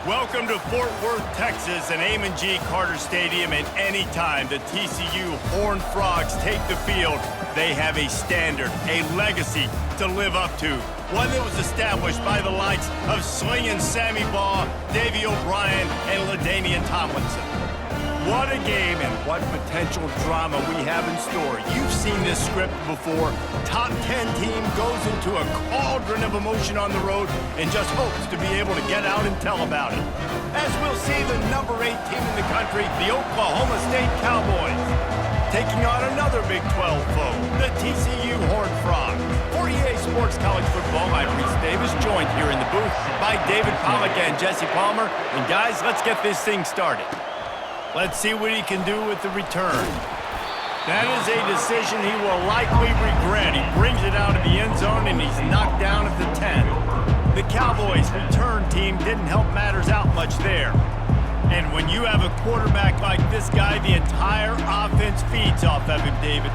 Welcome to Fort Worth, Texas, and Amon G. Carter Stadium, and anytime the TCU Horned Frogs take the field, they have a standard, a legacy to live up to. One that was established by the likes of Slingin' Sammy Baugh, Davey O'Brien, and LaDainian Tomlinson. What a game and what potential drama we have in store. You've seen this script before. Top 10 team goes into a cauldron of emotion on the road and just hopes to be able to get out and tell about it. As we'll see the number 8 team in the country, the Oklahoma State Cowboys, taking on another Big 12 foe, the TCU Horned Frogs. For EA Sports College Football, I'm Reese Davis, joined here in the booth by David Pollack and Jesse Palmer. And guys, let's get this thing started. Let's see what he can do with the return. That is a decision he will likely regret. He brings it out of the end zone, and he's knocked down at the 10. The Cowboys' return team didn't help matters out much there. And when you have a quarterback like this guy, the entire offense feeds off of him, David.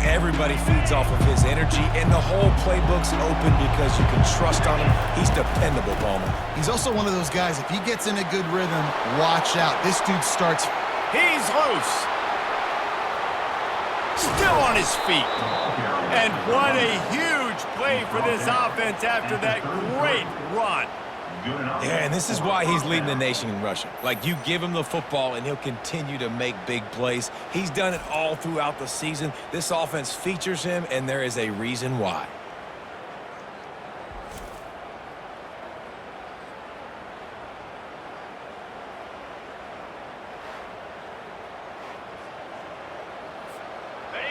Everybody feeds off of his energy, and the whole playbook's open because you can trust on him. He's dependable, Palmer. He's also one of those guys, if he gets in a good rhythm, watch out. This dude starts... He's loose. Still on his feet. And what a huge play for this offense after that great run. Yeah, and this is why he's leading the nation in rushing. Like, you give him the football, and he'll continue to make big plays. He's done it all throughout the season. This offense features him, and there is a reason why.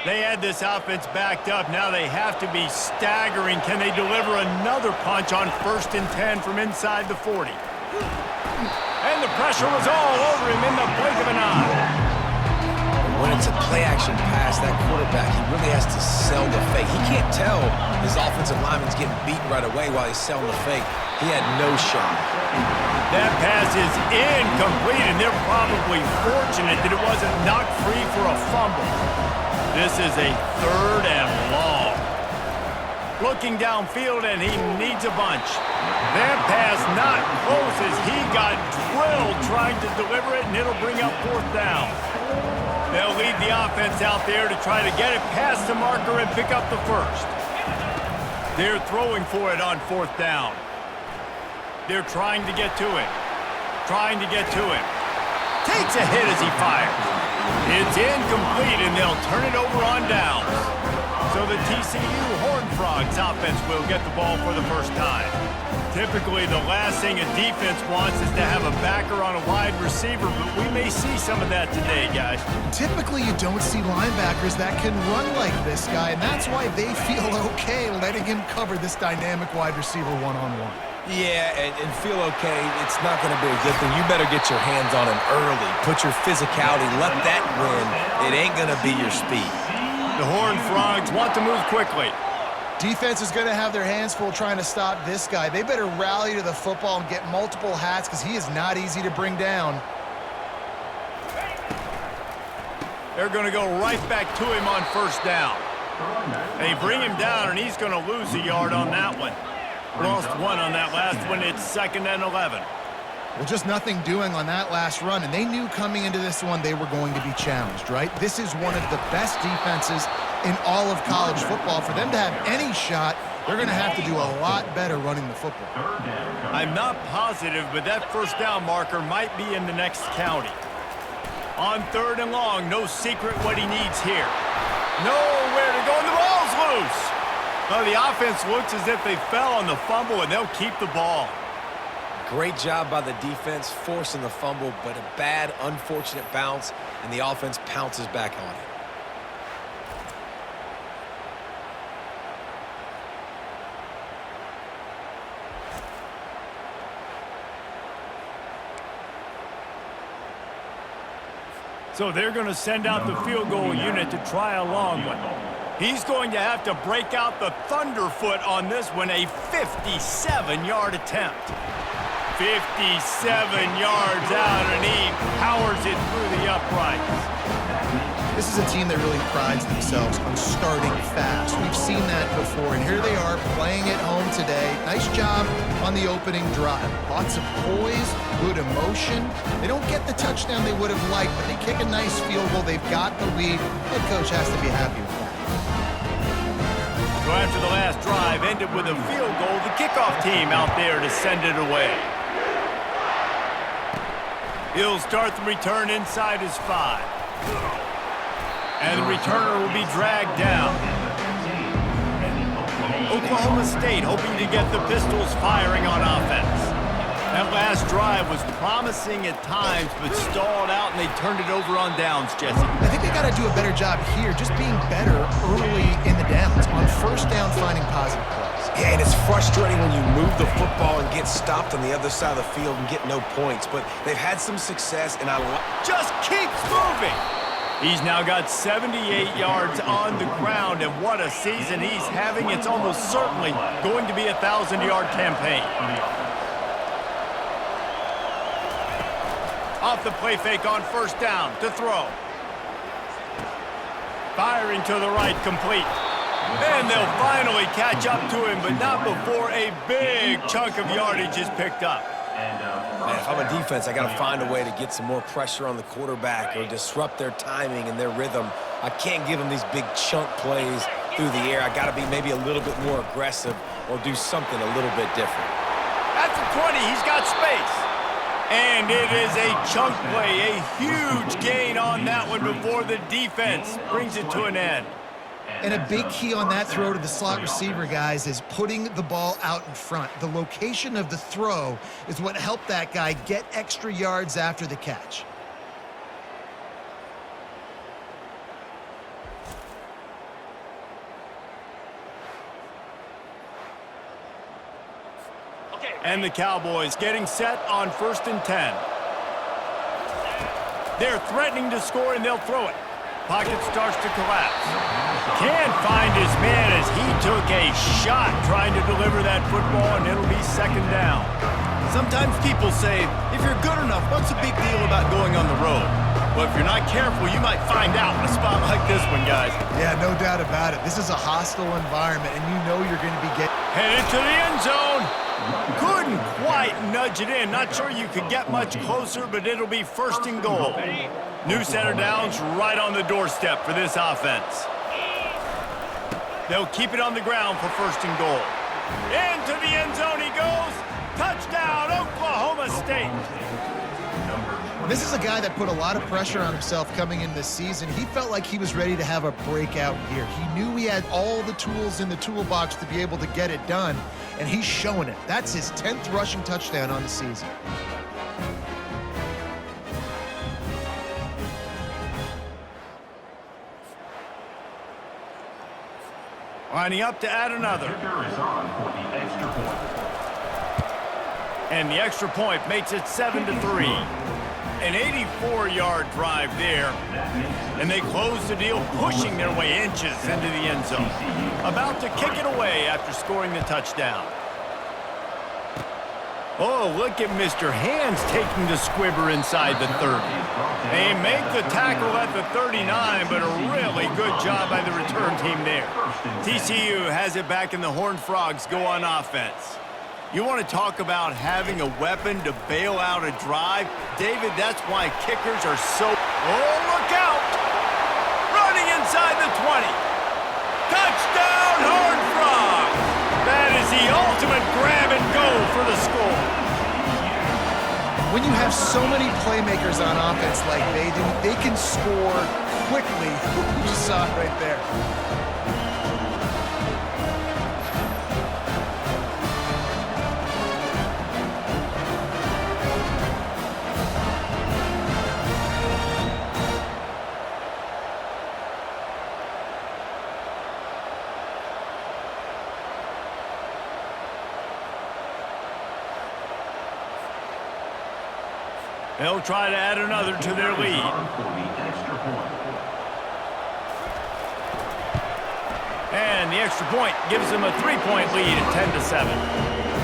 They had this offense backed up. Now they have to be staggering. Can they deliver another punch on 1st and 10 from inside the 40? And the pressure was all over him in the blink of an eye. When it's a play-action pass, that quarterback, he really has to sell the fake. He can't tell his offensive lineman's getting beat right away while he's selling the fake. He had no shot. That pass is incomplete, and they're probably fortunate that it wasn't knocked free for a fumble. This is a 3rd and long. Looking downfield, and he needs a bunch. That pass not close as he got drilled trying to deliver it, and it'll bring up 4th down. They'll lead the offense out there to try to get it past the marker and pick up the 1st. They're throwing for it on 4th down. They're trying to get to it. Trying to get to it. Takes a hit as he fires. It's incomplete, and they'll turn it over on downs. So the TCU Horned Frogs offense will get the ball for the first time. Typically, the last thing a defense wants is to have a backer on a wide receiver, but we may see some of that today, guys. Typically, you don't see linebackers that can run like this guy, and that's why they feel okay letting him cover this dynamic wide receiver one-on-one. Yeah, and feel okay. It's not going to be a good thing. You better get your hands on him early. Put your physicality. Let that win. It ain't going to be your speed. The Horned Frogs want to move quickly. Defense is going to have their hands full trying to stop this guy. They better rally to the football and get multiple hats because he is not easy to bring down. They're going to go right back to him on 1st down. They bring him down, and he's going to lose a yard on that one. Lost 1 on that last one. It's 2nd and 11. Well, just nothing doing on that last run, and they knew coming into this one they were going to be challenged, right? This is one of the best defenses in all of college football. For them to have any shot, they're going to have to do a lot better running the football. I'm not positive, but that 1st down marker might be in the next county. On 3rd and long, no secret what he needs here. Nowhere to go, and the ball's loose. Well, the offense looks as if they fell on the fumble, and they'll keep the ball. Great job by the defense forcing the fumble, but a bad, unfortunate bounce, and the offense pounces back on it. So they're going to send out the field goal unit to try a long one. He's going to have to break out the thunderfoot on this one, a 57-yard attempt. 57 yards out, and he powers it through the uprights. This is a team that really prides themselves on starting fast. We've seen that before, and here they are playing at home today. Nice job on the opening drive. Lots of poise, good emotion. They don't get the touchdown they would have liked, but they kick a nice field goal. They've got the lead. Head coach has to be happy with that. So after the last drive ended with a field goal, the kickoff team out there to send it away. He'll start the return inside his 5. And the returner will be dragged down. Oklahoma State hoping to get the Pistols firing on offense. That last drive was promising at times, but stalled out, and they turned it over on downs, Jesse. I think they got to do a better job here, just being better early in the downs. On 1st down, finding positive plays. Yeah, and it's frustrating when you move the football and get stopped on the other side of the field and get no points. But they've had some success, and just keeps moving. He's now got 78 yards on the ground, and what a season he's having. It's almost certainly going to be a 1,000-yard campaign. Off the play fake on 1st down to throw. Firing to the right, complete. And they'll finally catch up to him, but not before a big chunk of yardage is picked up. Man, if I'm a defense, I got to find a way to get some more pressure on the quarterback or disrupt their timing and their rhythm. I can't give them these big chunk plays through the air. I got to be maybe a little bit more aggressive or do something a little bit different. At the 20, he's got space. And it is a chunk play, a huge gain on that one before the defense brings it to an end. And a big key on that throw to the slot receiver, guys, is putting the ball out in front. The location of the throw is what helped that guy get extra yards after the catch. And the Cowboys getting set on 1st and 10. They're threatening to score, and they'll throw it. Pocket starts to collapse. Can't find his man as he took a shot trying to deliver that football, and it'll be second down. Sometimes people say, if you're good enough, what's the big deal about going on the road? Well, if you're not careful, you might find out in a spot like this one, guys. Yeah, no doubt about it. This is a hostile environment, and you know you're going to be getting... Headed to the end zone. Couldn't quite nudge it in. Not sure you could get much closer, but it'll be first and goal. New center downs right on the doorstep for this offense. They'll keep it on the ground for first and goal. Into the end zone he goes. Touchdown, Oklahoma State. This is a guy that put a lot of pressure on himself coming in this season. He felt like he was ready to have a breakout year. He knew he had all the tools in the toolbox to be able to get it done, and he's showing it. That's his 10th rushing touchdown on the season. Lining up to add another. And the extra point makes it 7-3. An 84-yard drive there, and they close the deal, pushing their way inches into the end zone. About to kick it away after scoring the touchdown. Oh, look at Mr. Hands taking the squibber inside the 30. They make the tackle at the 39, but a really good job by the return team there. TCU has it back, and the Horned Frogs go on offense. You want to talk about having a weapon to bail out a drive? David, that's why kickers are so... Oh, look out! Running inside the 20. Touchdown, Horned Frogs! That is the ultimate grab and go for the score. When you have so many playmakers on offense like they do, they can score quickly. You just saw it right there. They'll try to add another to their lead. And the extra point gives them a 3-point lead at 10-7.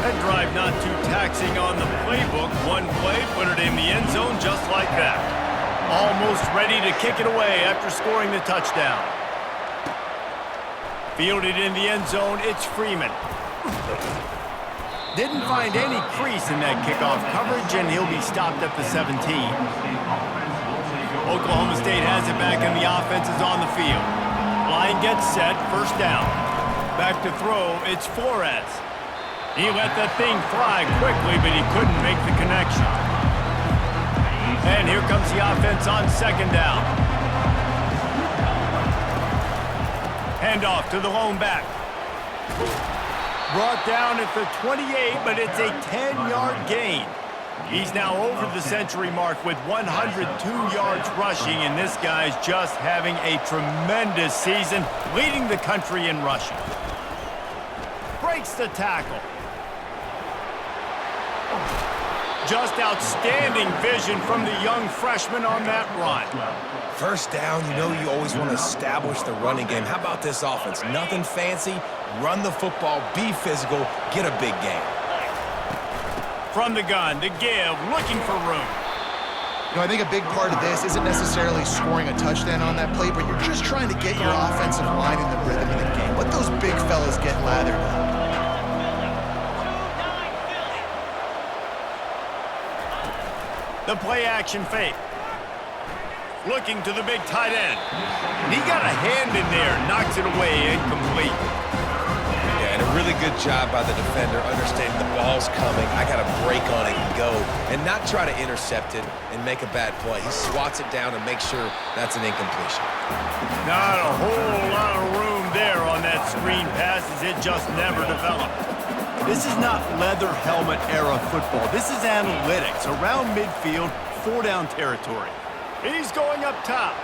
That drive not too taxing on the playbook. One play, put it in the end zone just like that. Almost ready to kick it away after scoring the touchdown. Fielded in the end zone, it's Freeman. Didn't find any crease in that kickoff coverage, and he'll be stopped at the 17. Oklahoma State has it back, and the offense is on the field. Line gets set, first down. Back to throw, it's Flores. He let that thing fly quickly, but he couldn't make the connection. And here comes the offense on second down. Handoff to the lone back. Brought down at the 28, but it's a 10-yard gain. He's now over the century mark with 102 yards rushing, and this guy's just having a tremendous season, leading the country in rushing. Breaks the tackle. Just outstanding vision from the young freshman on that run. First down, you know you always want to establish the running game. How about this offense? Nothing fancy. Run the football, be physical, get a big gain. From the gun, to give, looking for room. You know, I think a big part of this isn't necessarily scoring a touchdown on that play, but you're just trying to get your offensive line in the rhythm of the game. Let those big fellas get lathered up. The play action fake. Looking to the big tight end. He got a hand in there, knocks it away, incomplete. Yeah, and a really good job by the defender understanding the ball's coming. I got to break on it and go, and not try to intercept it and make a bad play. He swats it down and makes sure that's an incompletion. Not a whole lot of room there on that screen pass as it just never developed. This is not leather helmet era football. This is analytics. Around midfield, 4-down territory. He's going up top.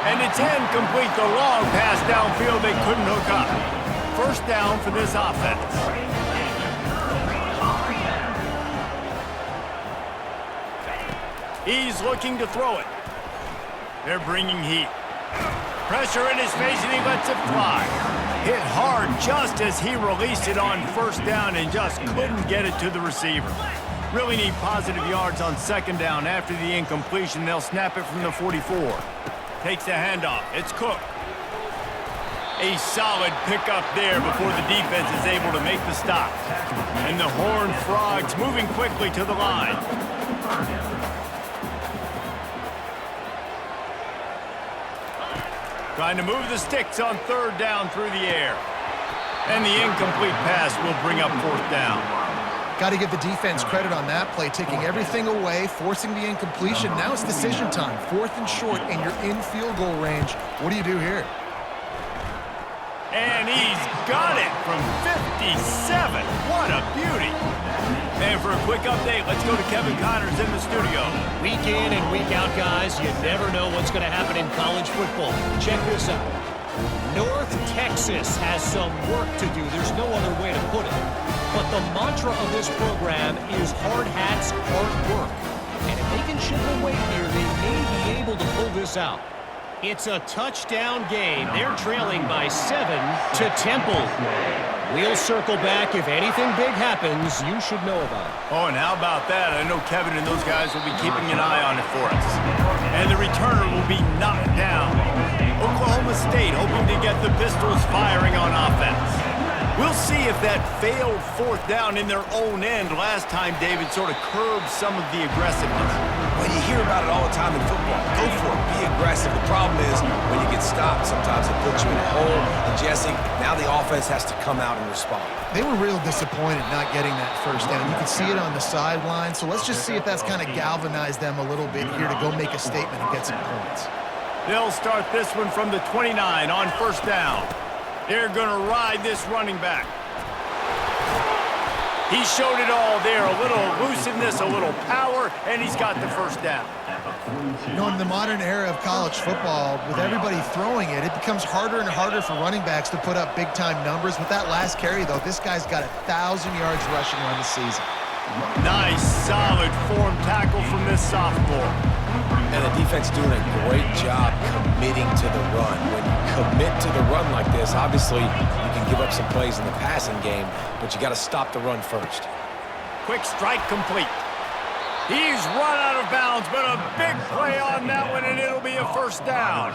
And it's incomplete. The long pass downfield they couldn't hook up. First down for this offense. He's looking to throw it. They're bringing heat. Pressure in his face, and he lets it fly. Hit hard just as he released it on first down and just couldn't get it to the receiver. Really need positive yards on second down. After the incompletion, they'll snap it from the 44. Takes the handoff. It's Cook. A solid pickup there before the defense is able to make the stop. And the Horned Frogs moving quickly to the line. Trying to move the sticks on third down through the air. And the incomplete pass will bring up fourth down. Got to give the defense credit on that play, taking everything away, forcing the incompletion. Now it's decision time. Fourth and short, and you're in field goal range. What do you do here? And he's got it from 57. What a beauty. And for a quick update, let's go to Kevin Connors in the studio. Week in and week out, guys, you never know what's going to happen in college football. Check this out. North Texas has some work to do. There's no other way to put it. But the mantra of this program is hard hats, hard work. And if they can chip away here, they may be able to pull this out. It's a touchdown game. They're trailing by 7 to Temple. We'll circle back. If anything big happens, you should know about it. Oh, and how about that? I know Kevin and those guys will be keeping an eye on it for us. And the returner will be knocked down. Oklahoma State hoping to get the Pistols firing on offense. We'll see if that failed fourth down in their own end last time, David, sort of curbed some of the aggressiveness. Well, you hear about it all the time in football. Go for it. Be aggressive. The problem is when you get stopped, sometimes it puts you in a hole. And Jesse, now the offense has to come out and respond. They were real disappointed not getting that first down. You can see it on the sideline. So let's just see if that's kind of galvanized them a little bit here to go make a statement and get some points. They'll start this one from the 29 on first down. They're going to ride this running back. He showed it all there. A little elusiveness, a little power, and he's got the first down. You know, in the modern era of college football, with everybody throwing it, it becomes harder and harder for running backs to put up big-time numbers. With that last carry, though, this guy's got 1,000 yards rushing on the season. Nice, solid form tackle from this sophomore. And the defense doing a great job committing to the run. When you commit to the run like this, obviously you can give up some plays in the passing game, but you got to stop the run first. Quick strike complete. He's run out of bounds, but a big play on that one, and it'll be a first down.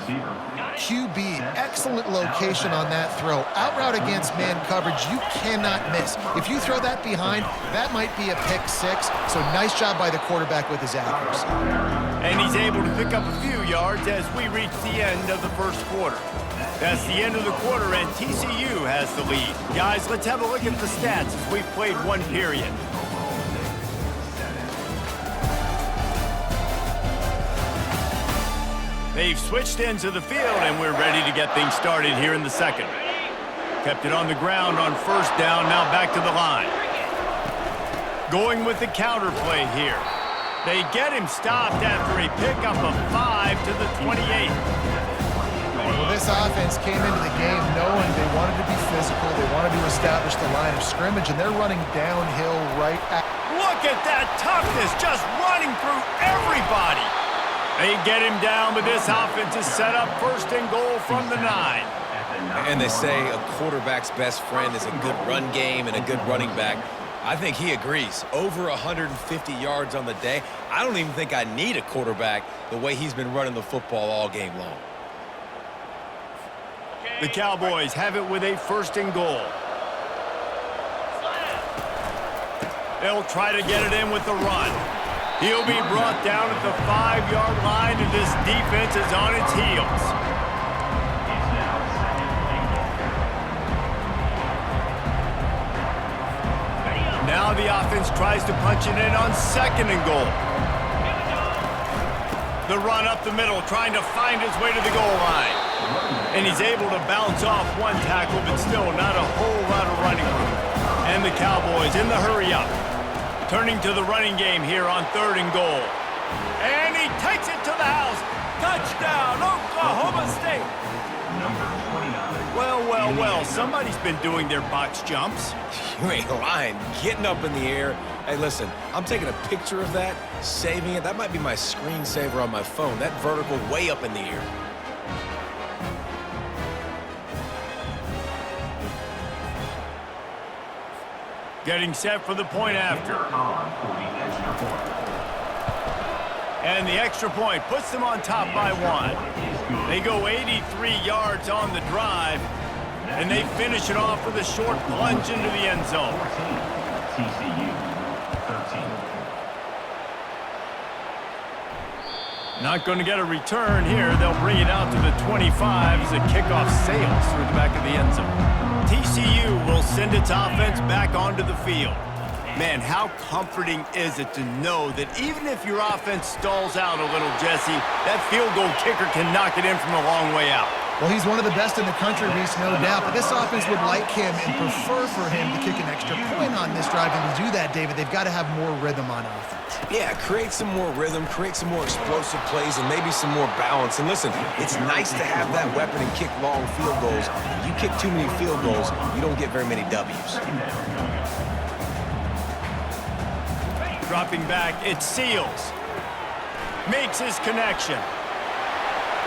QB, excellent location on that throw. Out route against man coverage, you cannot miss. If you throw that behind, that might be a pick six. So nice job by the quarterback with his accuracy. And he's able to pick up a few yards as we reach the end of the first quarter. That's the end of the quarter, and TCU has the lead. Guys, let's have a look at the stats as we've played one period. They've switched into the field, and we're ready to get things started here in the second. Kept it on the ground on first down, now back to the line. Going with the counter play here. They get him stopped after a pickup of 5 to the 28. Well, this offense came into the game knowing they wanted to be physical, they wanted to establish the line of scrimmage, and they're running downhill right at... Look at that toughness, just running through everybody. They get him down, but this offense is set up first and goal from the 9. And they say a quarterback's best friend is a good run game and a good running back. I think he agrees. Over 150 yards on the day. I don't even think I need a quarterback the way he's been running the football all game long. The Cowboys have it with a first and goal. They'll try to get it in with the run. He'll be brought down at the 5-yard line, and this defense is on its heels. Now the offense tries to punch it in on second and goal. The run up the middle, trying to find his way to the goal line. And he's able to bounce off one tackle, but still not a whole lot of running room. And the Cowboys in the hurry up. Turning to the running game here on third and goal. And he takes it to the house. Touchdown, Oklahoma State. Number 29. Well, somebody's been doing their box jumps. You ain't lying. Getting up in the air. Hey, listen, I'm taking a picture of that, saving it. That might be my screensaver on my phone. That vertical way up in the air. Getting set for the point after. And the extra point puts them on top by 1. They go 83 yards on the drive, and they finish it off with a short plunge into the end zone. TCU 13. Not going to get a return here. They'll bring it out to the 25 as the kickoff sails through the back of the end zone. TCU will send its offense back onto the field. Man, how comforting is it to know that even if your offense stalls out a little, Jesse, that field goal kicker can knock it in from a long way out. Well, he's one of the best in the country, Reese, no doubt. But this offense would like him and prefer for him to kick an extra point on this drive. And to do that, David, they've got to have more rhythm on offense. Yeah, create some more rhythm, create some more explosive plays, and maybe some more balance. And listen, it's nice to have that weapon and kick long field goals. You kick too many field goals, you don't get very many W's. Dropping back, it's Seals. Makes his connection.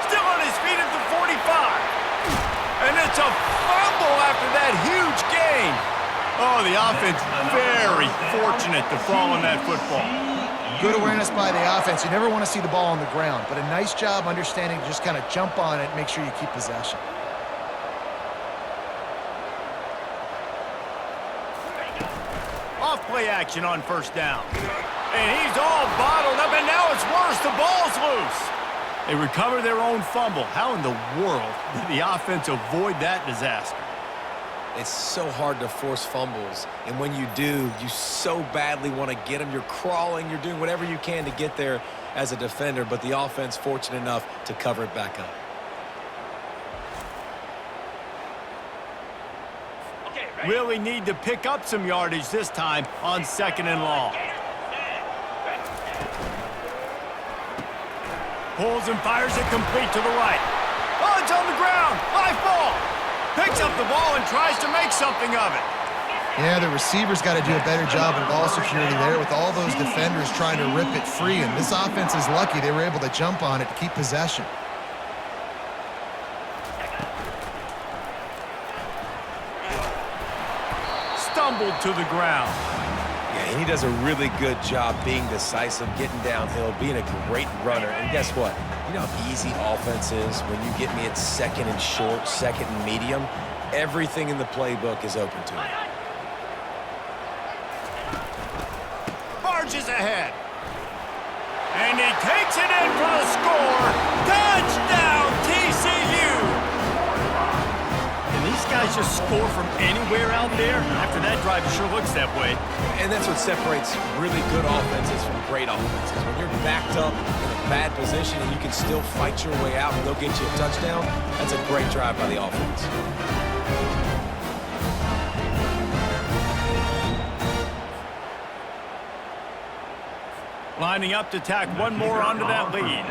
Still on his feet at the 45. And it's a fumble after that huge gain. Oh, the offense very fortunate to fall on that football. Good awareness by the offense. You never want to see the ball on the ground, but a nice job understanding to just kind of jump on it and make sure you keep possession. Off play action on first down. And he's all bottled up, and now it's worse. The ball's loose. They recover their own fumble. How in the world did the offense avoid that disaster? It's so hard to force fumbles, and when you do, you so badly want to get them. You're crawling, you're doing whatever you can to get there as a defender, but the offense fortunate enough to cover it back up. Really need to pick up some yardage this time on 2nd and long. Pulls and fires it complete to the right. Oh, it's on the ground. High ball. Picks up the ball and tries to make something of it. Yeah, the receivers got to do a better job of ball security there with all those defenders trying to rip it free. And this offense is lucky they were able to jump on it to keep possession. Stumbled to the ground. Yeah, and he does a really good job being decisive, getting downhill, being a great runner. And guess what? You know how easy offense is when you get me at 2nd and short, 2nd and medium? Everything in the playbook is open to me. Barges ahead. And he takes it in for the score. Touchdown, TCU! Can these guys just score from anywhere out there? After that drive, it sure looks that way. And that's what separates really good offenses from great offenses. When you're backed up in a bad position and you can still fight your way out and they'll get you a touchdown, that's a great drive by the offense. Lining up to tack one more onto that lead.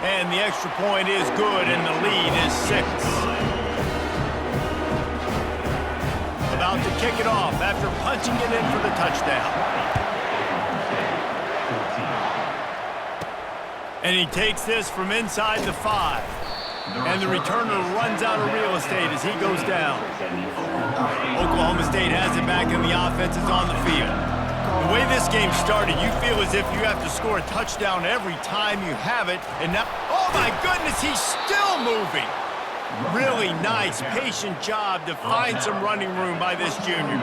And the extra point is good, and the lead is 6. About to kick it off after punching it in for the touchdown. And he takes this from inside the 5. And the returner runs out of real estate as he goes down. Oklahoma State has it back, and the offense is on the field. The way this game started, you feel as if you have to score a touchdown every time you have it. And now, oh my goodness, he's still moving. Really nice, patient job to find some running room by this junior.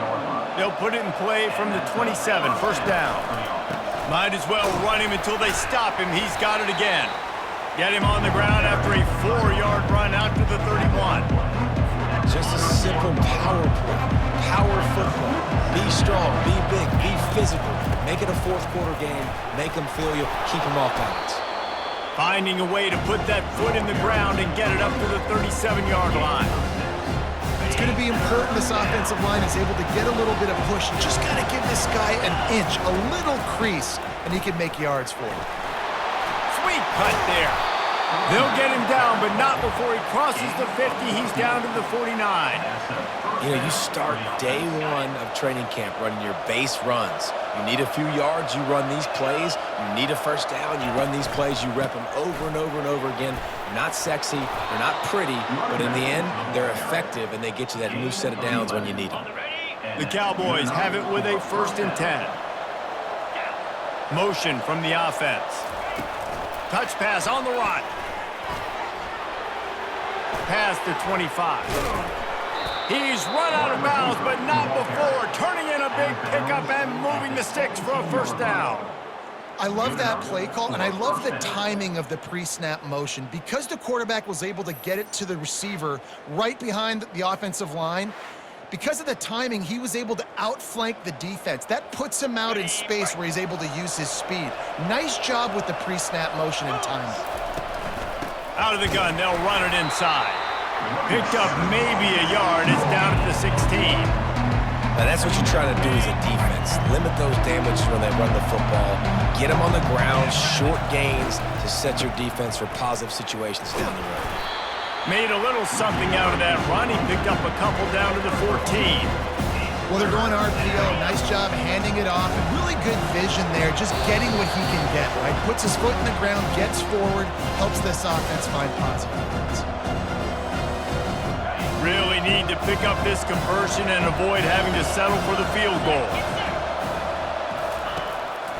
They'll put it in play from the 27, first down. Might as well run him until they stop him. He's got it again. Get him on the ground after a 4-yard run out to the 31. Just a simple power play. Power football. Be strong, be big, be physical. Make it a fourth-quarter game. Make them feel you. Keep them off balance. Finding a way to put that foot in the ground and get it up to the 37-yard line. It's going to be important this offensive line is able to get a little bit of push. Just got to give this guy an inch, a little crease, and he can make yards for him. Sweet cut there. They'll get him down, but not before he crosses the 50. He's down to the 49. You know, you start day one of training camp running your base runs. You need a few yards, you run these plays. You need a first down, you run these plays. You rep them over and over and over again. They're not sexy, they're not pretty, but in the end, they're effective, and they get you that new set of downs when you need them. The Cowboys have it with a 1st and 10. Motion from the offense. Touch pass on the run. Pass to 25. He's run out of bounds, but not before. Turning in a big pickup and moving the sticks for a 1st down. I love that play call, and I love the timing of the pre-snap motion. Because the quarterback was able to get it to the receiver right behind the offensive line, because of the timing, he was able to outflank the defense. That puts him out in space where he's able to use his speed. Nice job with the pre-snap motion and timing. Out of the gun, they'll run it inside. Picked up maybe a yard. It's down at the 16. Now that's what you try to do as a defense. Limit those damages when they run the football. Get them on the ground, short gains to set your defense for positive situations down the road. Made a little something out of that run. He picked up a couple down to the 14. Well, they're going RPO. Nice job handing it off, and really good vision there, just getting what he can get, right? Puts his foot in the ground, gets forward, helps this offense find positive points. Really need to pick up this conversion and avoid having to settle for the field goal.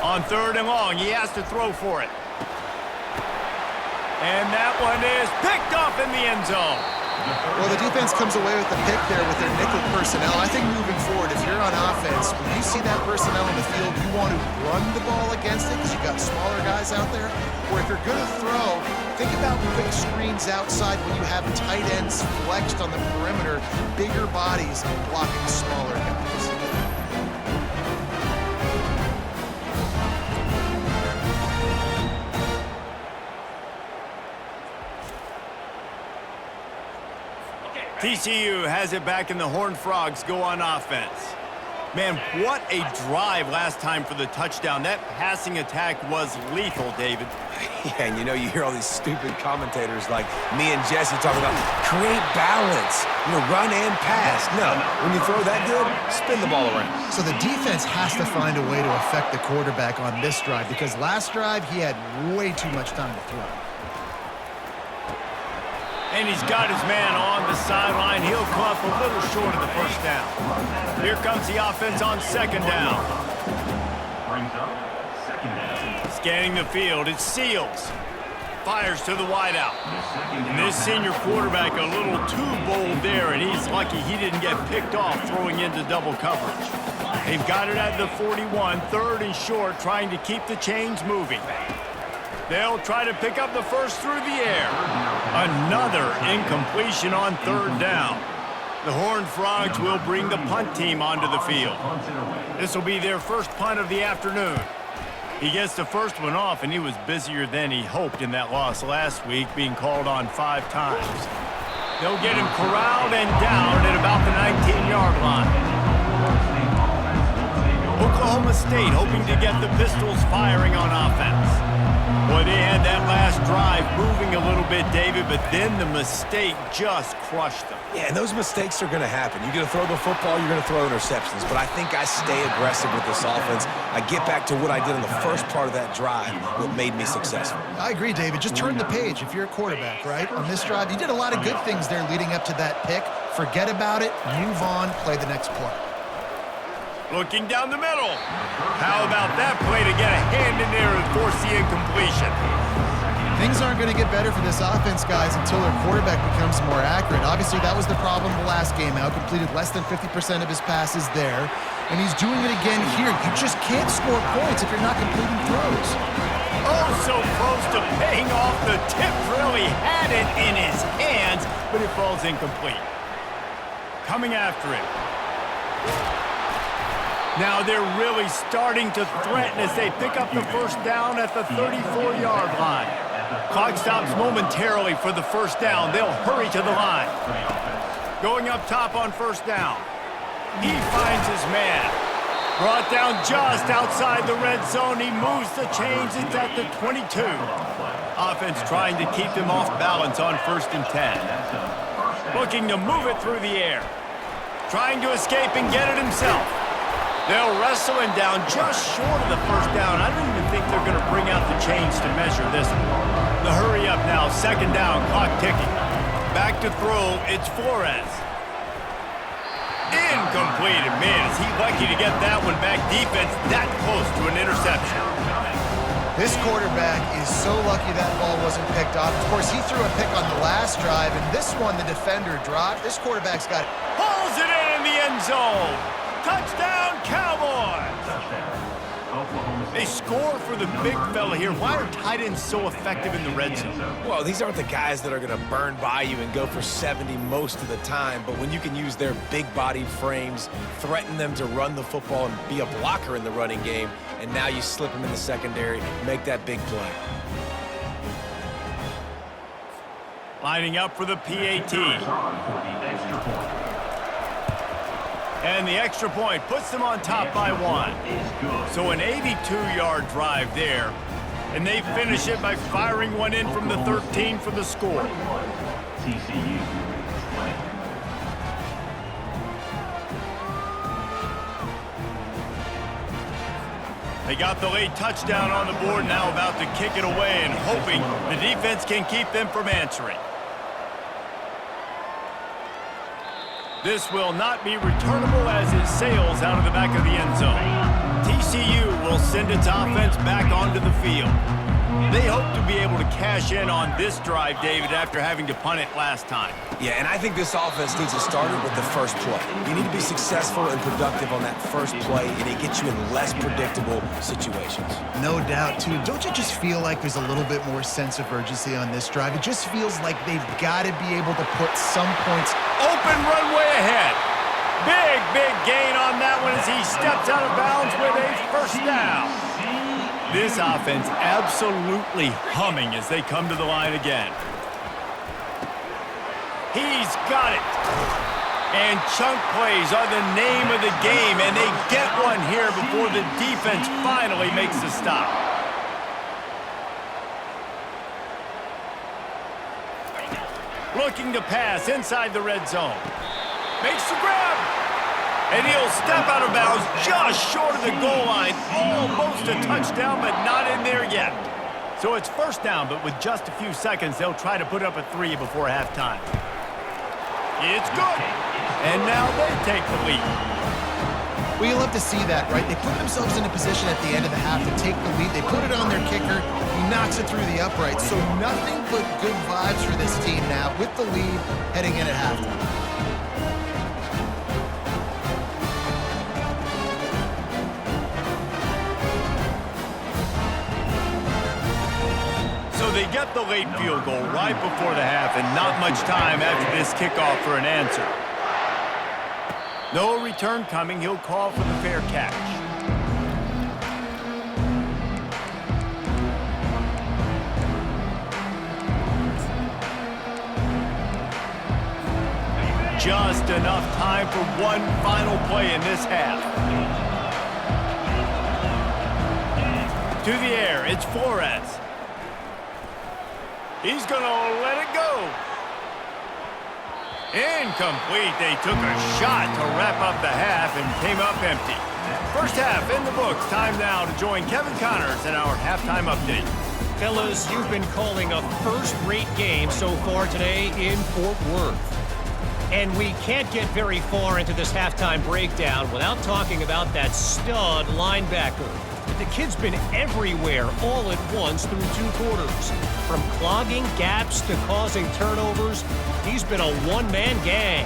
On 3rd and long, he has to throw for it. And that one is picked off in the end zone. Well, the defense comes away with the pick there with their nickel personnel. I think moving forward, if you're on offense, when you see that personnel in the field, you want to run the ball against it because you've got smaller guys out there. Or if you're going to throw, think about quick screens outside when you have tight ends flexed on the perimeter, bigger bodies blocking smaller guys. TCU has it back, and the Horned Frogs go on offense. Man, what a drive last time for the touchdown. That passing attack was lethal, David. Yeah, and you know, you hear all these stupid commentators like me and Jesse talking about create balance, you know, run and pass. No, when you throw that good, spin the ball around. So the defense has to find a way to affect the quarterback on this drive because last drive he had way too much time to throw. And he's got his man on the sideline. He'll come up a little short of the 1st down. Here comes the offense on 2nd down. Brings up 2nd down. Scanning the field, it's Seals. Fires to the wideout. And this senior quarterback a little too bold there, and he's lucky he didn't get picked off throwing into double coverage. They've got it at the 41, 3rd and short, trying to keep the chains moving. They'll try to pick up the first through the air. Another incompletion on 3rd down. The Horned Frogs will bring the punt team onto the field. This will be their first punt of the afternoon. He gets the first one off, and he was busier than he hoped in that loss last week, being called on 5 times. They'll get him corralled and down at about the 19-yard line. Oklahoma State hoping to get the Pistols firing on offense. Boy, they had that last drive moving a little bit, David, but then the mistake just crushed them. Yeah, and those mistakes are going to happen. You're going to throw the football, you're going to throw interceptions, but I think I stay aggressive with this offense. I get back to what I did in the first part of that drive, what made me successful. I agree, David. Just turn the page if you're a quarterback, right? On this drive, you did a lot of good things there leading up to that pick. Forget about it, move on, play the next play. Looking down the middle. How about that play to get a hand in there and force the incompletion? Things aren't going to get better for this offense, guys, until their quarterback becomes more accurate. Obviously, that was the problem the last game out. Completed less than 50% of his passes there. And he's doing it again here. You just can't score points if you're not completing throws. Oh, so close to paying off. The tip really had it in his hands, but it falls incomplete. Coming after it. Now they're really starting to threaten as they pick up the first down at the 34-yard line. Clock stops momentarily for the first down. They'll hurry to the line. Going up top on first down. He finds his man. Brought down just outside the red zone. He moves the chains. It's at the 22. Offense trying to keep them off balance on 1st and 10. Looking to move it through the air. Trying to escape and get it himself. They'll wrestle him down just short of the 1st down. I don't even think they're going to bring out the chains to measure this one. The hurry up now, 2nd down, clock ticking. Back to throw, it's Flores. Incomplete. Man, is he lucky to get that one back. Defense that close to an interception. This quarterback is so lucky that ball wasn't picked off. Of course, he threw a pick on the last drive, and this one the defender dropped. This quarterback's got it. Pulls it in the end zone. Touchdown, Cowboys! They score for the big fella here. Why are tight ends so effective in the red zone? Well, these aren't the guys that are going to burn by you and go for 70 most of the time, but when you can use their big-bodied frames, threaten them to run the football and be a blocker in the running game, and now you slip them in the secondary, make that big play. Lining up for the PAT. And the extra point puts them on top by 1. So an 82-yard drive there. And they finish it by firing one in from the 13 for the score. TCU. They got the late touchdown on the board, now about to kick it away and hoping the defense can keep them from answering. This will not be returnable as it sails out of the back of the end zone. TCU will send its offense back onto the field. They hope to be able to cash in on this drive, David, after having to punt it last time. Yeah, and I think this offense needs to start it with the first play. You need to be successful and productive on that first play, and it gets you in less predictable situations. No doubt, too. Don't you just feel like there's a little bit more sense of urgency on this drive? It just feels like they've got to be able to put some points. Open runway ahead. Big gain on that one as he steps out of bounds with a 1st down. This offense absolutely humming as they come to the line again. He's got it. And chunk plays are the name of the game, and they get one here before the defense finally makes the stop. Looking to pass inside the red zone. Makes the grab. And he'll step out of bounds just short of the goal line. Almost a touchdown, but not in there yet. So it's 1st down, but with just a few seconds, they'll try to put up a 3 before halftime. It's good. And now they take the lead. Well, you love to see that, right? They put themselves in a position at the end of the half to take the lead. They put it on their kicker. He knocks it through the uprights. So nothing but good vibes for this team now with the lead heading in at halftime. So they get the late field goal right before the half, and not much time after this kickoff for an answer. No return coming. He'll call for the fair catch. Just enough time for one final play in this half. To the air, it's Flores. He's going to let it go. Incomplete. They took a shot to wrap up the half and came up empty. 1st half in the books. Time now to join Kevin Connors in our halftime update. Fellas, you've been calling a first-rate game so far today in Fort Worth. And we can't get very far into this halftime breakdown without talking about that stud linebacker. The kid's been everywhere all at once through 2 quarters. From clogging gaps to causing turnovers, he's been a one-man gang.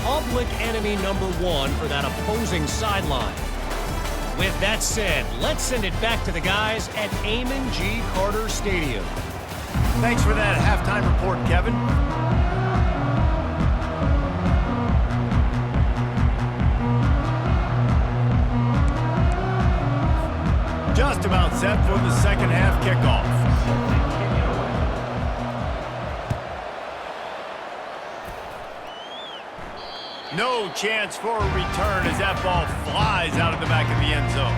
Public enemy number 1 for that opposing sideline. With that said, let's send it back to the guys at Amon G. Carter Stadium. Thanks for that halftime report, Kevin. Just about set for the 2nd half kickoff. No chance for a return as that ball flies out of the back of the end zone.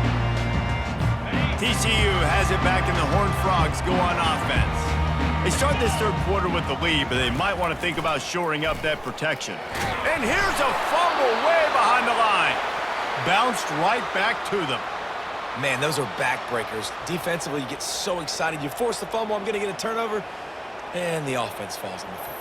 TCU has it back and the Horned Frogs go on offense. They start this third quarter with the lead, but they might want to think about shoring up that protection. And here's a fumble way behind the line. Bounced right back to them. Man, those are backbreakers. Defensively, you get so excited. You force the fumble, I'm going to get a turnover, and the offense falls on the field.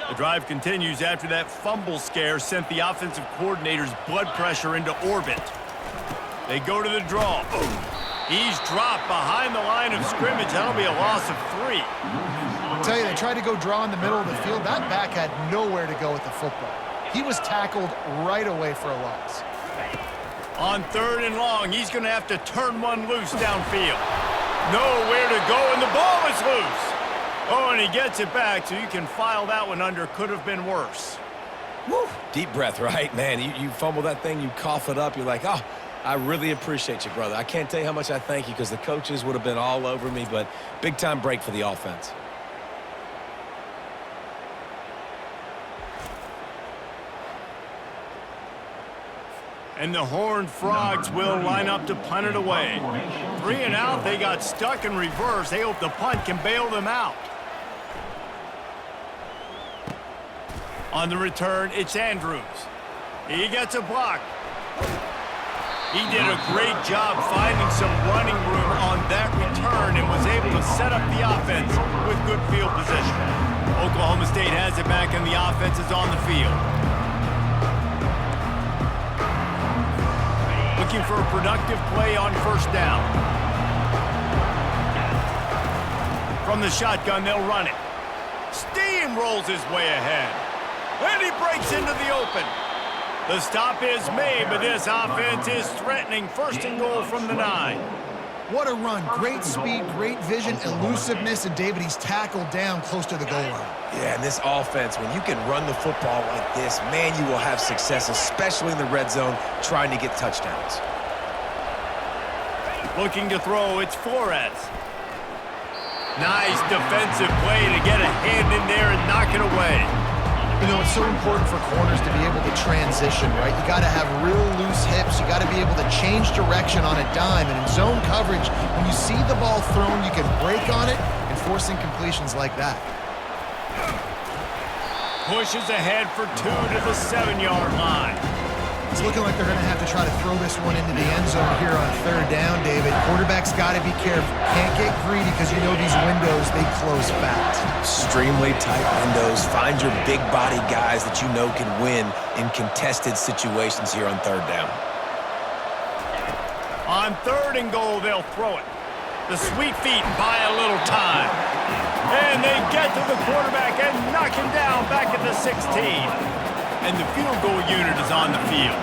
The drive continues after that fumble scare sent the offensive coordinator's blood pressure into orbit. They go to the draw. He's dropped behind the line of scrimmage. That'll be a loss of 3. I'll tell you, they tried to go draw in the middle of the field. That back had nowhere to go with the football. He was tackled right away for a loss. On 3rd and long, he's going to have to turn one loose downfield. Nowhere to go, and the ball is loose. Oh, and he gets it back, so you can file that one under. Could have been worse. Woo. Deep breath, right? Man, you fumble that thing, you cough it up, you're like, oh, I really appreciate you, brother. I can't tell you how much I thank you because the coaches would have been all over me, but big-time break for the offense. And the Horned Frogs will line up to punt it away. 3 and out, they got stuck in reverse. They hope the punt can bail them out. On the return, it's Andrews. He gets a block. He did a great job finding some running room on that return and was able to set up the offense with good field position. Oklahoma State has it back and the offense is on the field. Looking for a productive play on 1st down. From the shotgun, they'll run it. Steamrolls his way ahead. And he breaks into the open. The stop is made, but this offense is threatening. 1st and goal from the 9. What a run. Great speed, great vision, elusiveness, and David, he's tackled down close to the goal line. Yeah, and this offense, when you can run the football like this, man, you will have success, especially in the red zone, trying to get touchdowns. Looking to throw, it's Flores. Nice defensive play to get a hand in there and knock it away. You know, it's so important for corners to be able to transition, right? You got to have real loose hips. You got to be able to change direction on a dime. And in zone coverage, when you see the ball thrown, you can break on it and force incompletions like that. Pushes ahead for 2 to the 7-yard line. It's looking like they're going to have to try to throw this one into the end zone here on 3rd down, David. Quarterback's got to be careful. Can't get greedy because you know these windows, they close fast. Extremely tight windows. Find your big body guys that you know can win in contested situations here on 3rd down. On 3rd and goal, they'll throw it. The sweet feet buy a little time. And they get to the quarterback and knock him down back at the 16. And the field goal unit is on the field.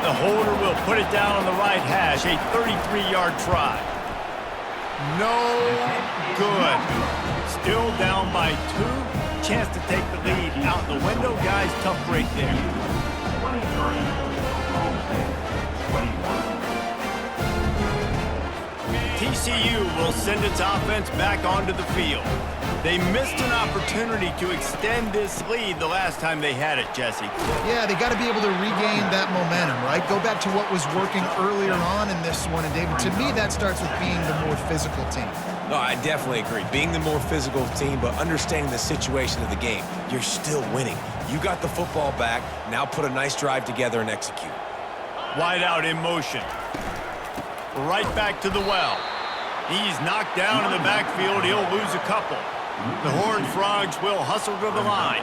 The holder will put it down on the right hash, a 33-yard try. No good. Still down by 2. Chance to take the lead out the window. Guys, tough break there. TCU will send its offense back onto the field. They missed an opportunity to extend this lead the last time they had it, Jesse. Yeah, they got to be able to regain that momentum, right? Go back to what was working earlier on in this one. And, David, to me, that starts with being the more physical team. No, I definitely agree. Being the more physical team, but understanding the situation of the game. You're still winning. You got the football back. Now put a nice drive together and execute. Wide out in motion. Right back to the well. He's knocked down in the backfield. He'll lose a couple. The Horned Frogs will hustle to the line.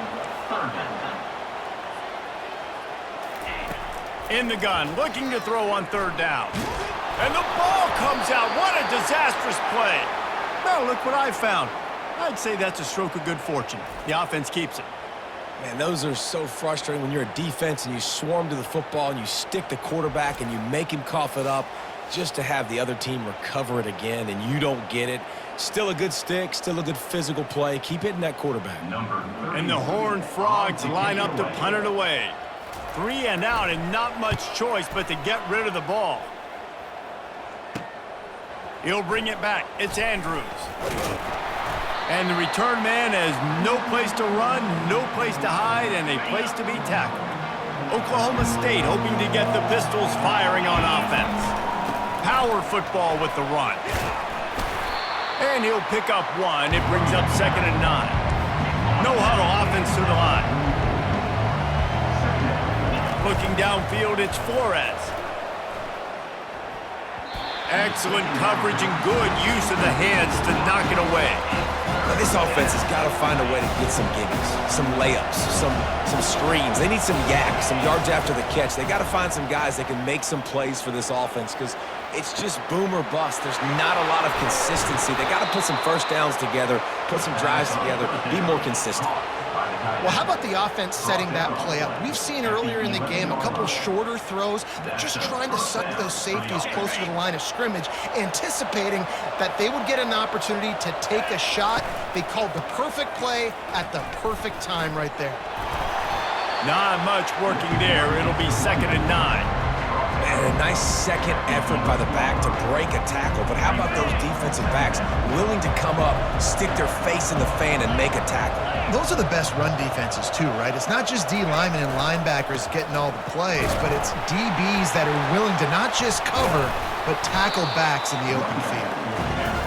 In the gun, looking to throw on 3rd down. And the ball comes out. What a disastrous play. Now look what I found. I'd say that's a stroke of good fortune. The offense keeps it. Man, those are so frustrating when you're a defense and you swarm to the football and you stick the quarterback and you make him cough it up just to have the other team recover it again and you don't get it. Still a good stick, still a good physical play. Keep hitting that quarterback. And the Horned Frogs line up to punt it away. 3 and out and not much choice but to get rid of the ball. He'll bring it back. It's Andrews. And the return man has no place to run, no place to hide, and a place to be tackled. Oklahoma State hoping to get the Pistols firing on offense. Power football with the run. And he'll pick up one. It brings up 2nd and 9. No huddle offense to the line. Looking downfield, it's Flores. Excellent coverage and good use of the hands to knock it away. Now, this offense has got to find a way to get some gimmies, some layups, some screens. They need some yaks, some yards after the catch. They got to find some guys that can make some plays for this offense because it's just boom or bust. There's not a lot of consistency. They got to put some first downs together, put some drives together, be more consistent. Well, how about the offense setting that play up? We've seen earlier in the game a couple shorter throws. They're just trying to suck those safeties closer to the line of scrimmage, anticipating that they would get an opportunity to take a shot. They called the perfect play at the perfect time right there. Not much working there. It'll be 2nd and 9. And a nice second effort by the back to break a tackle. But how about those defensive backs willing to come up, stick their face in the fan, and make a tackle? Those are the best run defenses too, right? It's not just D linemen and linebackers getting all the plays, but it's DBs that are willing to not just cover, but tackle backs in the open field.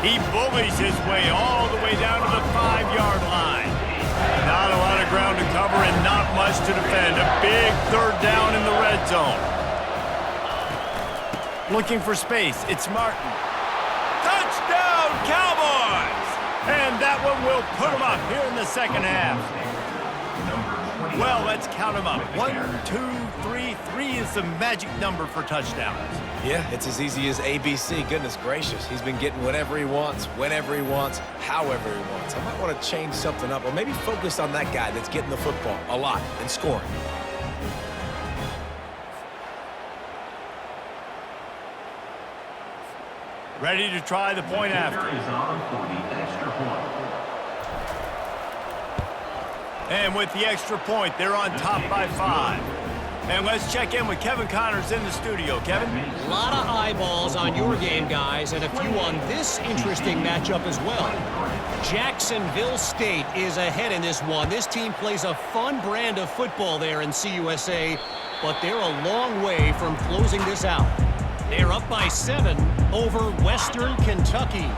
He bullies his way all the way down to the 5-yard line. Not a lot of ground to cover and not much to defend. A big 3rd down in the red zone. Looking for space, it's Martin. Touchdown, Cowboys! And that one will put them up here in the 2nd half. Well, let's count them up. 1, 2, 3. 3 is the magic number for touchdowns. Yeah, it's as easy as ABC. Goodness gracious. He's been getting whatever he wants, whenever he wants, however he wants. I might want to change something up or maybe focus on that guy that's getting the football a lot and scoring. Ready to try the point after. Is on for the extra point. And with the extra point, they're on top by 5. And let's check in with Kevin Connors in the studio. Kevin? A lot of eyeballs on your game, guys, and a few on this interesting matchup as well. Jacksonville State is ahead in this one. This team plays a fun brand of football there in CUSA, but they're a long way from closing this out. They're up by 7 over Western Kentucky.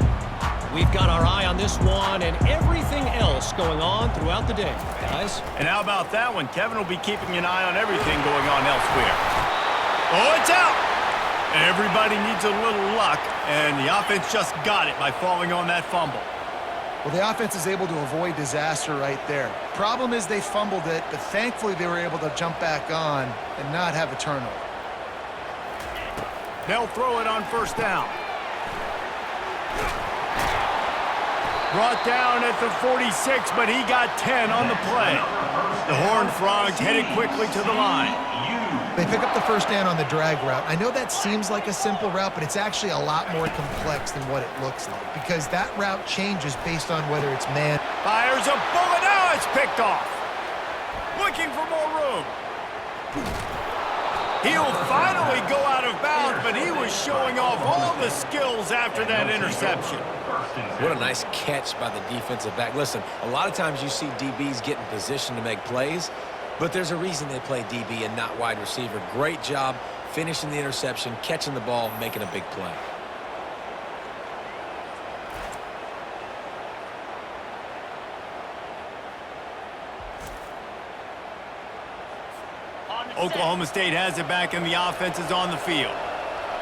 We've got our eye on this one and everything else going on throughout the day, guys. And how about that one? Kevin will be keeping an eye on everything going on elsewhere. Oh, it's out! Everybody needs a little luck, and the offense just got it by falling on that fumble. Well, the offense is able to avoid disaster right there. Problem is they fumbled it, but thankfully they were able to jump back on and not have a turnover. They'll throw it on 1st down. Brought down at the 46, but he got 10 on the play. The Horned Frogs headed quickly to the line. They pick up the 1st down on the drag route. I know that seems like a simple route, but it's actually a lot more complex than what it looks like because that route changes based on whether it's man. Fires a bullet. Now it's picked off. Looking for more room. He'll finally go out of bounds, but he was showing off all the skills after that interception. What a nice catch by the defensive back. Listen, a lot of times you see DBs get in position to make plays, but there's a reason they play DB and not wide receiver. Great job finishing the interception, catching the ball, making a big play. Oklahoma State has it back and the offense is on the field.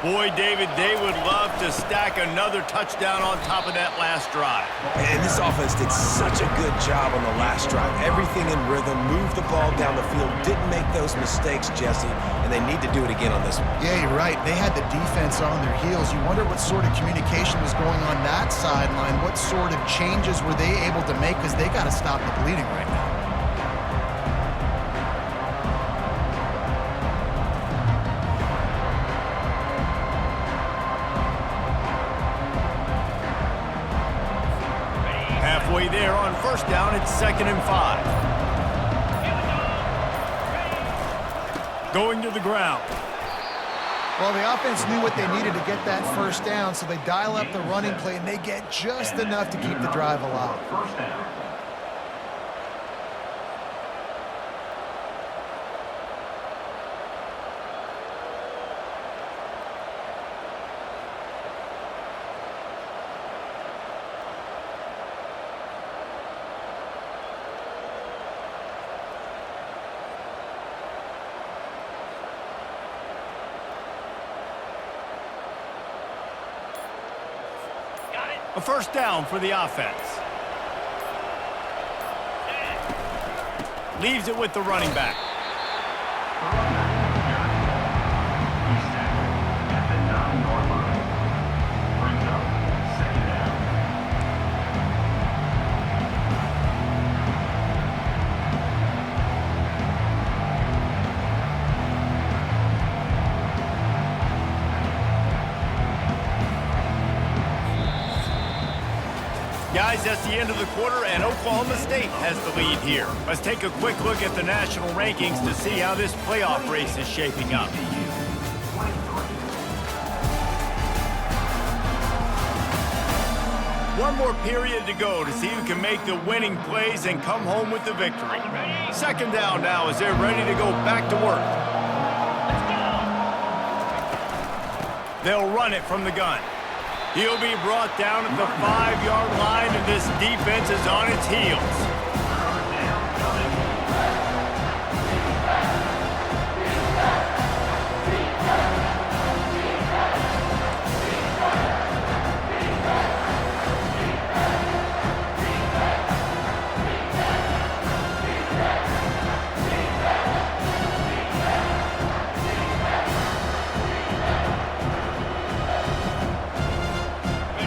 Boy, David, they would love to stack another touchdown on top of that last drive. And this offense did such a good job on the last drive. Everything in rhythm, moved the ball down the field, didn't make those mistakes, Jesse, and they need to do it again on this one. Yeah, you're right. They had the defense on their heels. You wonder what sort of communication was going on that sideline. What sort of changes were they able to make because they got to stop the bleeding right now. Halfway there on 1st down, it's 2nd and 5. Going to the ground. Well, the offense knew what they needed to get that first down, so they dial up the running play, and they get just enough to keep the drive alive. First down. A first down for the offense. Leaves it with the running back. He's tackled at the 9-yard line. Brings up second down. Guys, that's the end of the quarter, and Oklahoma State has the lead here. Let's take a quick look at the national rankings to see how this playoff race is shaping up. One more period to go to see who can make the winning plays and come home with the victory. Second down now as they're ready to go back to work. They'll run it from the gun. He'll be brought down at the 5-yard line, and this defense is on its heels.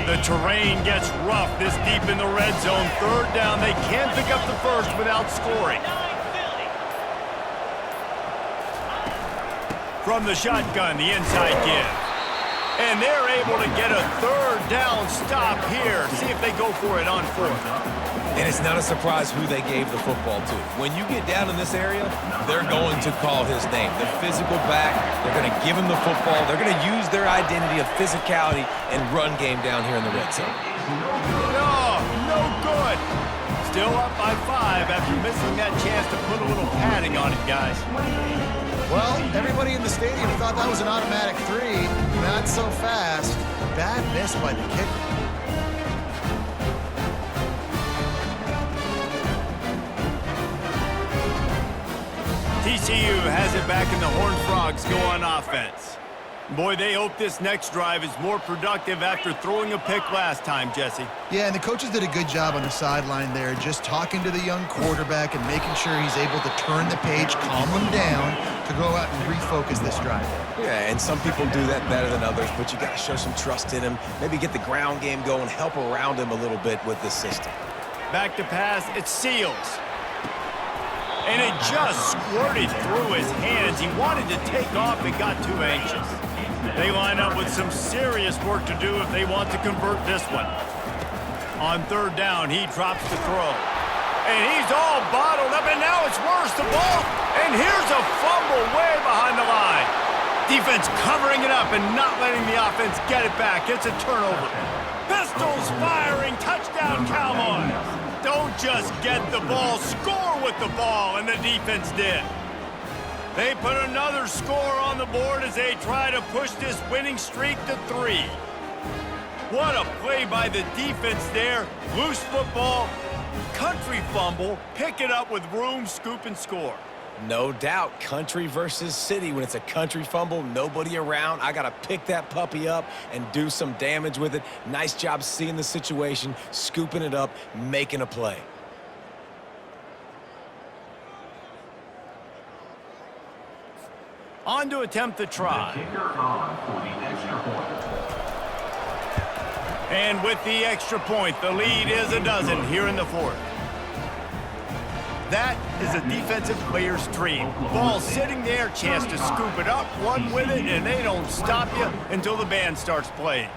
The terrain gets rough this deep in the red zone. Third down, they can't pick up the first without scoring. From the shotgun, the inside give. And they're able to get a third down stop here. See if they go for it on fourth. And it's not a surprise who they gave the football to. When you get down in this area, they're going to call his name. The physical back, they're going to give him the football. They're going to use their identity of physicality and run game down here in the red zone. No good. Still up by 5 after missing that chance to put a little padding on it, guys. Well, everybody in the stadium thought that was an automatic 3. Not so fast. Bad miss by the kicker. TCU has it back, and the Horned Frogs go on offense. Boy, they hope this next drive is more productive after throwing a pick last time, Jesse. Yeah, and the coaches did a good job on the sideline there, just talking to the young quarterback and making sure he's able to turn the page, calm him down, to go out and refocus this drive. Yeah, and some people do that better than others, but you got to show some trust in him. Maybe get the ground game going, help around him a little bit with this system. Back to pass, it's Seals. And it just squirted through his hands. He wanted to take off and got too anxious. They line up with some serious work to do if they want to convert this one. On third down, he drops the throw. And he's all bottled up, and now it's worse, the ball. And here's a fumble way behind the line. Defense covering it up and not letting the offense get it back. It's a turnover. Pistols firing, touchdown Cowboys. Don't just get the ball, score with the ball, and the defense did. They put another score on the board as they try to push this winning streak to 3. What a play by the defense there. Loose football, country fumble, pick it up with room, scoop, and score. No doubt, country versus city. When it's a country fumble, nobody around. I got to pick that puppy up and do some damage with it. Nice job seeing the situation, scooping it up, making a play. On to attempt the try. Kicker on for the extra point. And with the extra point, the lead is 12 here in the fourth. That is a defensive player's dream. Ball sitting there, chance to scoop it up, run with it, and they don't stop you until the band starts playing.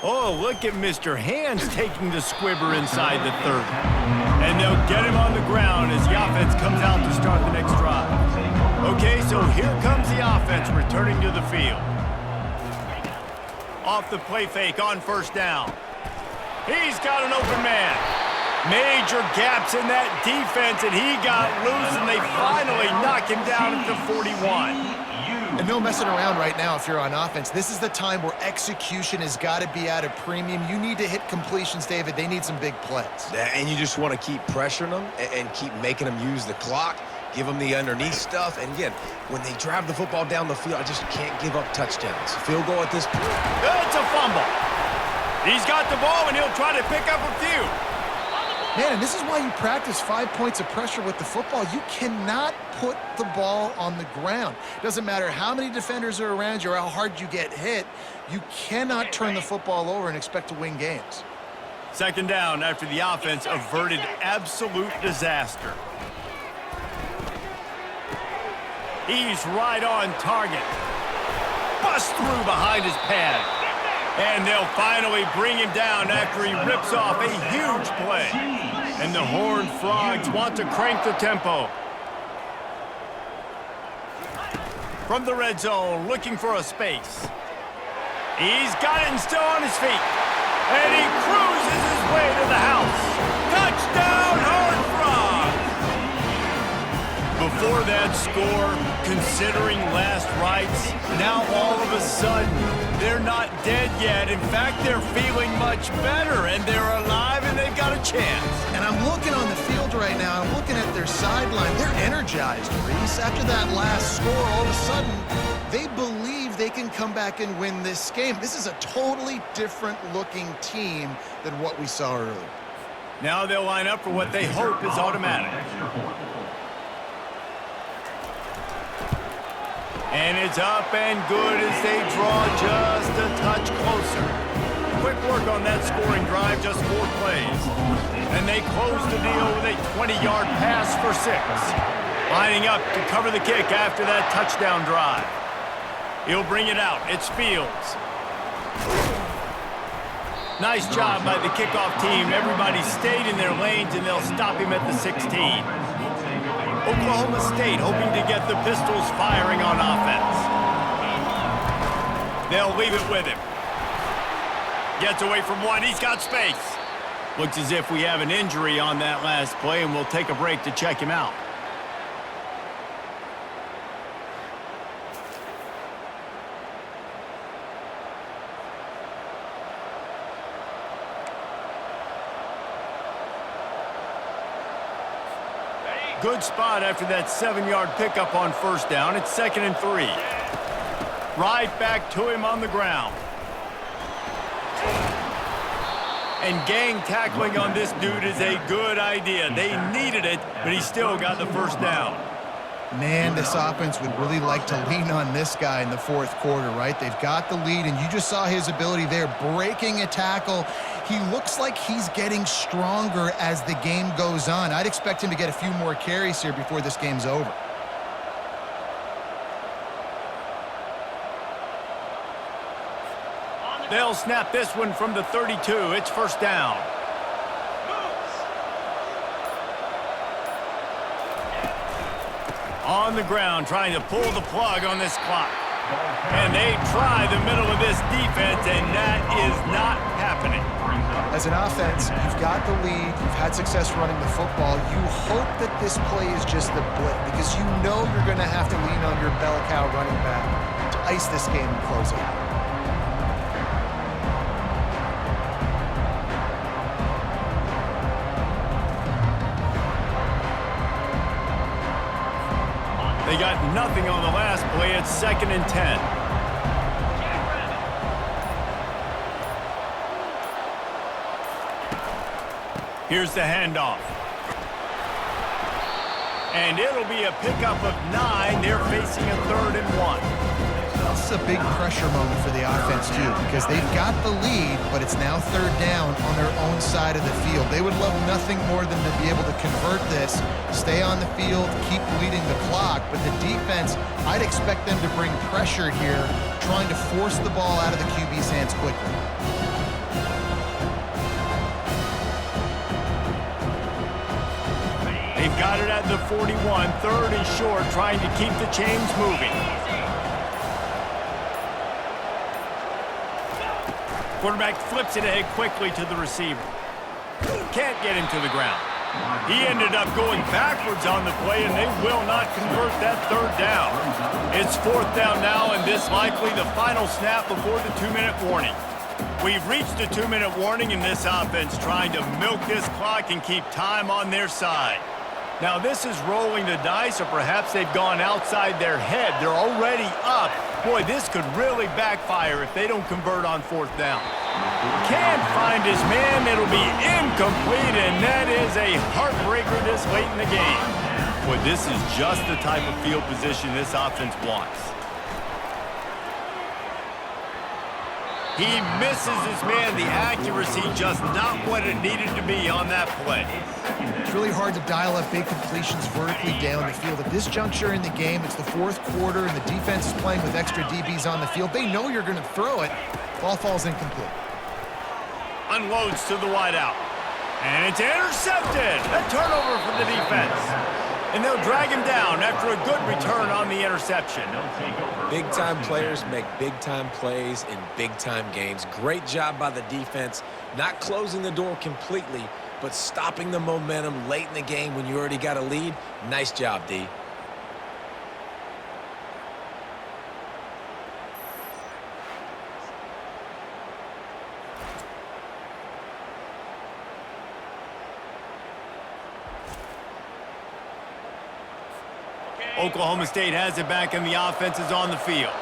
Oh, look at Mr. Hands taking the squibber inside the 30. And they'll get him on the ground as the offense comes out to start the next drive. Okay, so here comes the offense returning to the field. Off the play fake on first down. He's got an open man. Major gaps in that defense, and he got loose, and they finally knock him down at the 41. And no messing around right now if you're on offense. This is the time where execution has got to be at a premium. You need to hit completions, David. They need some big plays. And you just want to keep pressuring them and keep making them use the clock, give them the underneath stuff. And again, when they drive the football down the field, I just can't give up touchdowns. Field goal at this point. It's a fumble. He's got the ball, and he'll try to pick up a few. Man, and this is why you practice 5 points of pressure with the football. You cannot put the ball on the ground. Doesn't matter how many defenders are around you or how hard you get hit. You cannot turn the football over and expect to win games. Second down after the offense averted absolute disaster. He's right on target. Bust through behind his pad. And they'll finally bring him down after he rips off a huge play. And the Horned Frogs want to crank the tempo. From the red zone, looking for a space. He's got it and still on his feet. And he cruises his way to the house. Touchdown, Horned Frogs! Before that score, considering last rites, now all of a sudden, they're not dead yet. In fact, they're feeling much better, and they're alive, and they've got a chance. And I'm looking on the field right now. I'm looking at their sideline. They're energized, Reese. After that last score, all of a sudden, they believe they can come back and win this game. This is a totally different-looking team than what we saw earlier. Now they'll line up for what they hope is automatic. And it's up and good as they draw just a touch closer. Quick work on that scoring drive, just 4 plays. And they close the deal with a 20-yard pass for 6. Lining up to cover the kick after that touchdown drive. He'll bring it out. It's Fields. Nice job by the kickoff team. Everybody stayed in their lanes, and they'll stop him at the 16. Oklahoma State hoping to get the Pistols firing on offense. They'll leave it with him. Gets away from one. He's got space. Looks as if we have an injury on that last play, and we'll take a break to check him out. Good spot after that 7-yard pickup on first down. It's 2nd and 3. Right back to him on the ground. And gang tackling on this dude is a good idea. They needed it, but he still got the first down. Man, this offense would really like to lean on this guy in the 4th quarter, right? They've got the lead, and you just saw his ability there, breaking a tackle. He looks like he's getting stronger as the game goes on. I'd expect him to get a few more carries here before this game's over. They'll snap this one from the 32. It's first down. On the ground, trying to pull the plug on this clock. And they try the middle of this defense, and that is not happening. As an offense, you've got the lead, you've had success running the football. You hope that this play is just the blip, because you know you're going to have to lean on your bell cow running back to ice this game and close it out. They got nothing on the last play. It's 2nd and 10. Here's the handoff. And it'll be a pickup of 9. They're facing a 3rd and 1. This is a big pressure moment for the offense, too, because they've got the lead, but it's now 3rd down on their own side of the field. They would love nothing more than to be able to convert this, stay on the field, keep leading the clock. But the defense, I'd expect them to bring pressure here, trying to force the ball out of the QB's hands quickly. They've got it at the 41, third and short, trying to keep the chains moving. Quarterback flips it ahead quickly to the receiver. Can't get him to the ground. He ended up going backwards on the play, and they will not convert that third down. It's fourth down now, and this likely the final snap before the 2-minute warning. We've reached the 2-minute warning, and this offense trying to milk this clock and keep time on their side. Now, this is rolling the dice, or perhaps they've gone outside their head. They're already up. Boy, this could really backfire if they don't convert on fourth down. Can't find his man. It'll be incomplete, and that is a heartbreaker this late in the game. Boy, this is just the type of field position this offense wants. He misses his man. The accuracy just not what it needed to be on that play. It's really hard to dial up big completions vertically down the field. At this juncture in the game, it's the fourth quarter, and the defense is playing with extra DBs on the field. They know you're going to throw it. Ball falls incomplete. Unloads to the wideout. And it's intercepted. A turnover for the defense. And they'll drag him down after a good return on the interception. Big-time players make big-time plays in big-time games. Great job by the defense, not closing the door completely, but stopping the momentum late in the game when you already got a lead. Nice job, D. Oklahoma State has it back, and the offense is on the field.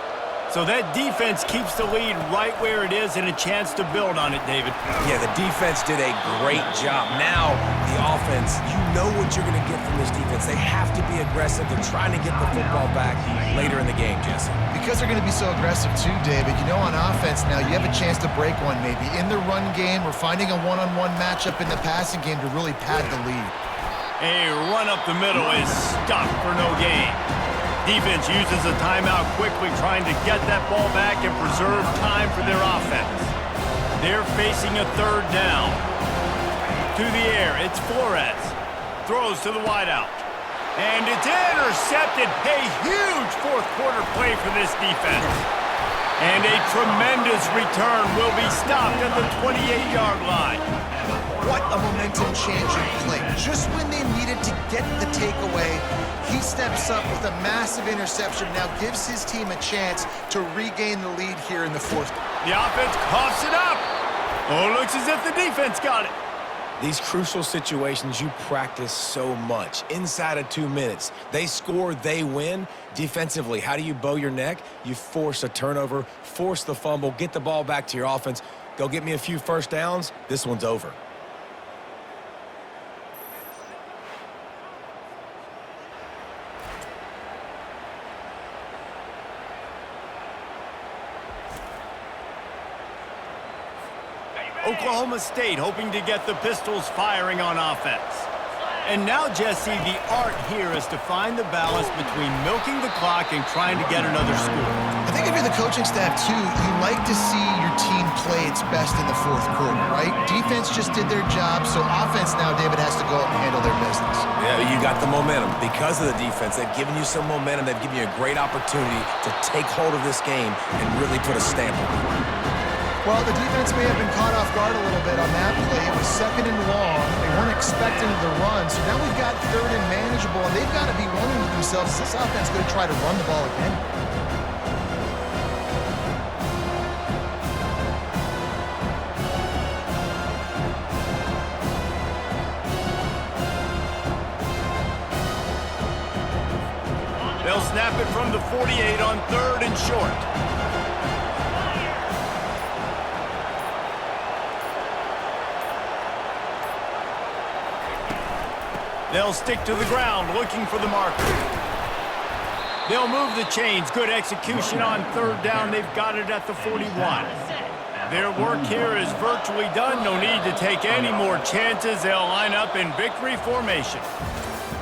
So that defense keeps the lead right where it is and a chance to build on it, David. Yeah, the defense did a great job. Now, the offense, you know what you're going to get from this defense. They have to be aggressive. They're trying to get the football back later in the game, Jesse. Because they're going to be so aggressive too, David, you know on offense now you have a chance to break one maybe in the run game or finding a one-on-one matchup in the passing game to really pad the lead. A run up the middle is stopped for no gain. Defense uses a timeout quickly, trying to get that ball back and preserve time for their offense. They're facing a third down. To the air, it's Flores. Throws to the wideout. And it's intercepted. A huge fourth quarter play for this defense. And a tremendous return will be stopped at the 28-yard line. What a momentum-changing play. Just when they needed to get the takeaway, he steps up with a massive interception, now gives his team a chance to regain the lead here in the fourth. The offense coughs it up. Oh, looks as if the defense got it. These crucial situations you practice so much. Inside of 2 minutes, they score, they win. Defensively, how do you bow your neck? You force a turnover, force the fumble, get the ball back to your offense. Go get me a few first downs. This one's over. Oklahoma State hoping to get the Pistols firing on offense. And now, Jesse, the art here is to find the balance between milking the clock and trying to get another score. I think if you're the coaching staff, too, you like to see your team play its best in the fourth quarter, right? Defense just did their job, so offense now, David, has to go out and handle their business. Yeah, you got the momentum. Because of the defense, they've given you some momentum. They've given you a great opportunity to take hold of this game and really put a stamp on it. Well, the defense may have been caught off guard a little bit on that play. It was second and long. They weren't expecting the run, so now we've got third and manageable, and they've got to be wondering to themselves, is this offense going to try to run the ball again? They'll snap it from the 48 on third and short. They'll stick to the ground, looking for the marker. They'll move the chains. Good execution on third down. They've got it at the 41. Their work here is virtually done. No need to take any more chances. They'll line up in victory formation.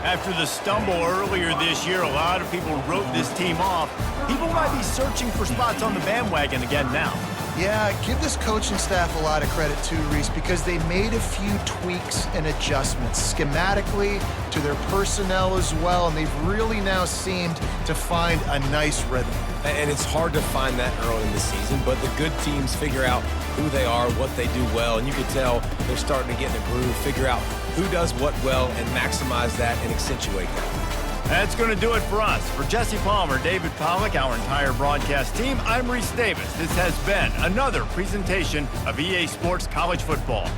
After the stumble earlier this year, a lot of people wrote this team off. People might be searching for spots on the bandwagon again now. Yeah, give this coaching staff a lot of credit too, Reese, because they made a few tweaks and adjustments schematically to their personnel as well, and they've really now seemed to find a nice rhythm. And it's hard to find that early in the season, but the good teams figure out who they are, what they do well, and you can tell they're starting to get in a groove, figure out who does what well, and maximize that and accentuate that. That's going to do it for us. For Jesse Palmer, David Pollack, our entire broadcast team, I'm Reese Davis. This has been another presentation of EA Sports College Football.